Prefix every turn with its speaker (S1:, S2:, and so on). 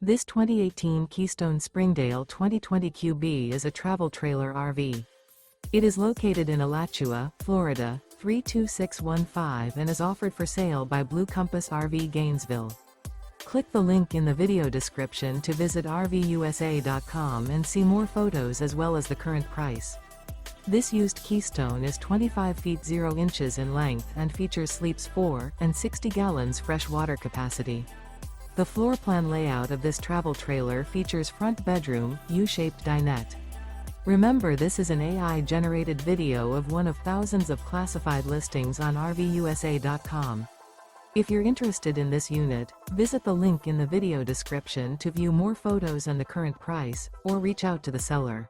S1: This 2018 Keystone Springdale 2020 QB is a travel trailer RV. It is located in Alachua, Florida, 32615 and is offered for sale by Blue Compass RV Gainesville. Click the link in the video description to visit RVUSA.com and see more photos as well as the current price. This used Keystone is 25 feet 0 inches in length and features sleeps 4 and 60 gallons fresh water capacity. The floor plan layout of this travel trailer features front bedroom, U-shaped dinette. Remember, this is an AI-generated video of one of thousands of classified listings on RVUSA.com. If you're interested in this unit, visit the link in the video description to view more photos and the current price, or reach out to the seller.